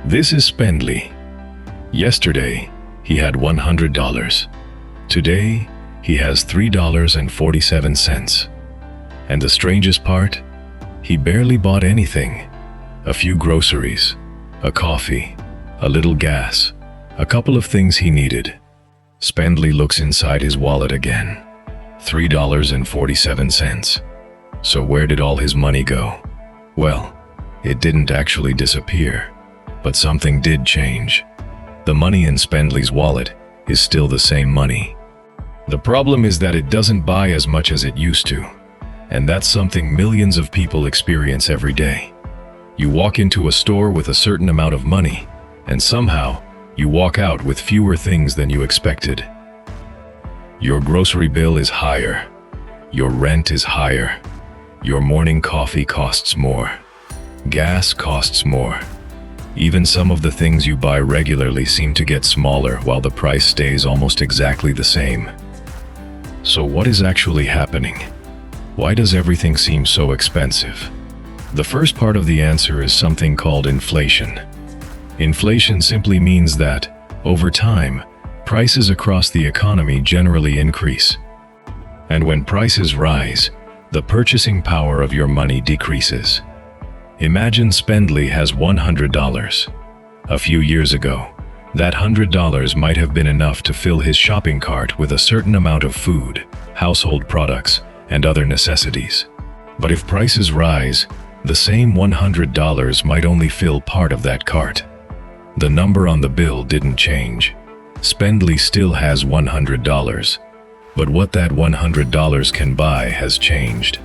This is Spendly. Yesterday, he had $100. Today, he has $3.47. And the strangest part? He barely bought anything. A few groceries, a coffee, a little gas, a couple of things he needed. Spendly looks inside his wallet again. $3.47. So where did all his money go? Well, it didn't actually disappear, but something did change. The money in Spendly's wallet is still the same money. The problem is that it doesn't buy as much as it used to, and that's something millions of people experience every day. You walk into a store with a certain amount of money, and somehow you walk out with fewer things than you expected. Your grocery bill is higher. Your rent is higher. Your morning coffee costs more. Gas costs more. Even some of the things you buy regularly seem to get smaller while the price stays almost exactly the same. So what is actually happening? Why does everything seem so expensive? The first part of the answer is something called inflation. Inflation simply means that, over time, prices across the economy generally increase. And when prices rise, the purchasing power of your money decreases. Imagine Spendly has $100. A few years ago, that $100 might have been enough to fill his shopping cart with a certain amount of food, household products, and other necessities. But if prices rise, the same $100 might only fill part of that cart. The number on the bill didn't change. Spendly still has $100, but what that $100 can buy has changed.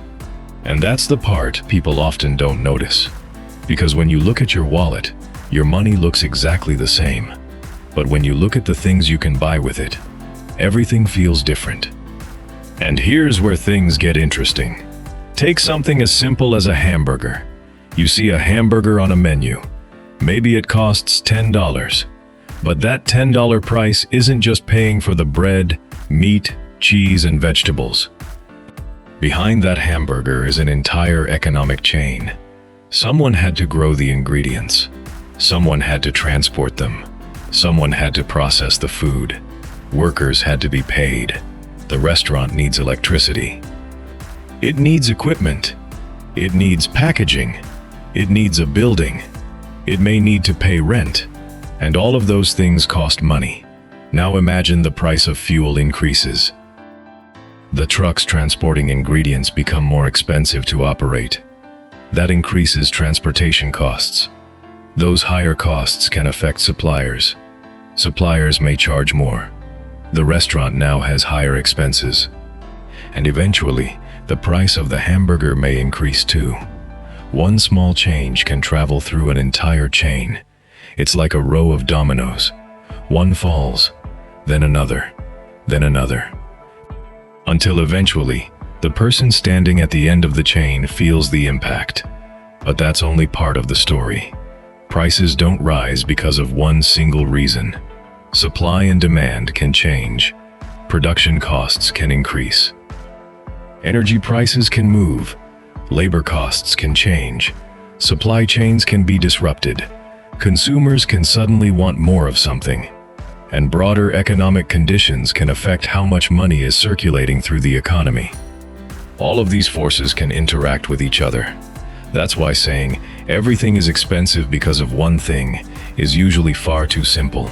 And that's the part people often don't notice. Because when you look at your wallet, your money looks exactly the same. But when you look at the things you can buy with it, everything feels different. And here's where things get interesting. Take something as simple as a hamburger. You see a hamburger on a menu. Maybe it costs $10. But that $10 price isn't just paying for the bread, meat, cheese, and vegetables. Behind that hamburger is an entire economic chain. Someone had to grow the ingredients. Someone had to transport them. Someone had to process the food. Workers had to be paid. The restaurant needs electricity. It needs equipment. It needs packaging. It needs a building. It may need to pay rent. And all of those things cost money. Now imagine the price of fuel increases. The trucks transporting ingredients become more expensive to operate. That increases transportation costs. Those higher costs can affect suppliers. Suppliers may charge more. The restaurant now has higher expenses. And eventually, the price of the hamburger may increase too. One small change can travel through an entire chain. It's like a row of dominoes. One falls, then another, then another. Until eventually, the person standing at the end of the chain feels the impact. But that's only part of the story. Prices don't rise because of one single reason. Supply and demand can change. Production costs can increase. Energy prices can move. Labor costs can change. Supply chains can be disrupted. Consumers can suddenly want more of something. And broader economic conditions can affect how much money is circulating through the economy. All of these forces can interact with each other. That's why saying everything is expensive because of one thing is usually far too simple.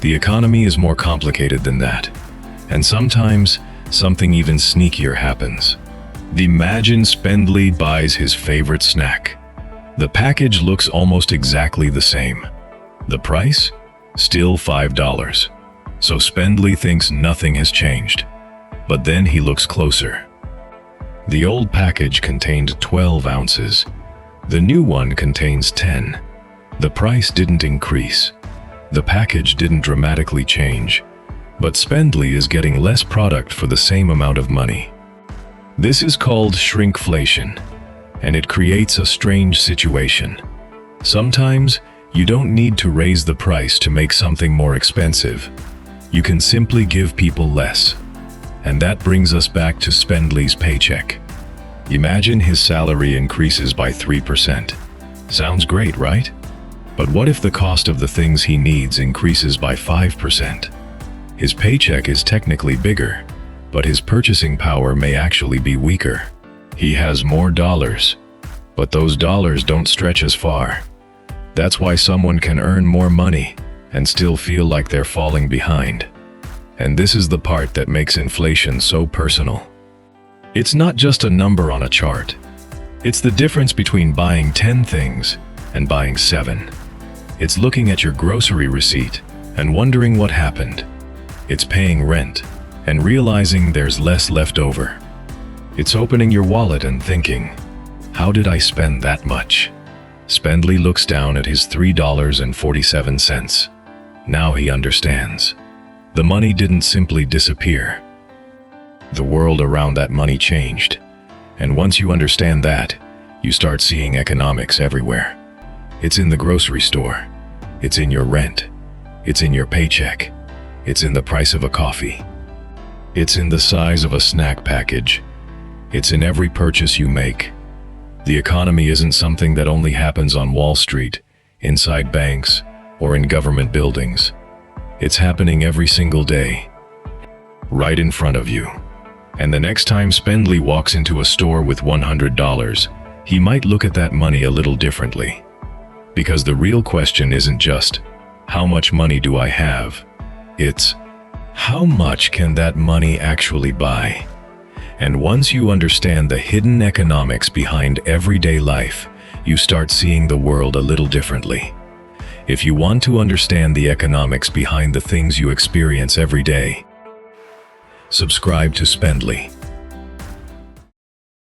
The economy is more complicated than that. And sometimes, something even sneakier happens. Imagine Spendly buys his favorite snack. The package looks almost exactly the same. The price? Still $5. So Spendly thinks nothing has changed. But then he looks closer. The old package contained 12 ounces. The new one contains 10. The price didn't increase. The package didn't dramatically change. But Spendly is getting less product for the same amount of money. This is called shrinkflation, and it creates a strange situation. Sometimes, you don't need to raise the price to make something more expensive. You can simply give people less. And that brings us back to Spendly's paycheck. Imagine his salary increases by 3%. Sounds great, right? But what if the cost of the things he needs increases by 5%? His paycheck is technically bigger, but his purchasing power may actually be weaker. He has more dollars, but those dollars don't stretch as far. That's why someone can earn more money and still feel like they're falling behind. And this is the part that makes inflation so personal. It's not just a number on a chart. It's the difference between buying 10 things and buying 7. It's looking at your grocery receipt and wondering what happened. It's paying rent and realizing there's less left over. It's opening your wallet and thinking, how did I spend that much? Spendly looks down at his $3.47. Now he understands. The money didn't simply disappear. The world around that money changed. And once you understand that, you start seeing economics everywhere. It's in the grocery store. It's in your rent. It's in your paycheck. It's in the price of a coffee. It's in the size of a snack package. It's in every purchase you make. The economy isn't something that only happens on Wall Street, inside banks, or in government buildings. It's happening every single day, right in front of you. And the next time Spendly walks into a store with $100, he might look at that money a little differently. Because the real question isn't just, how much money do I have? It's, how much can that money actually buy? And once you understand the hidden economics behind everyday life, you start seeing the world a little differently. If you want to understand the economics behind the things you experience every day, subscribe to Spendly.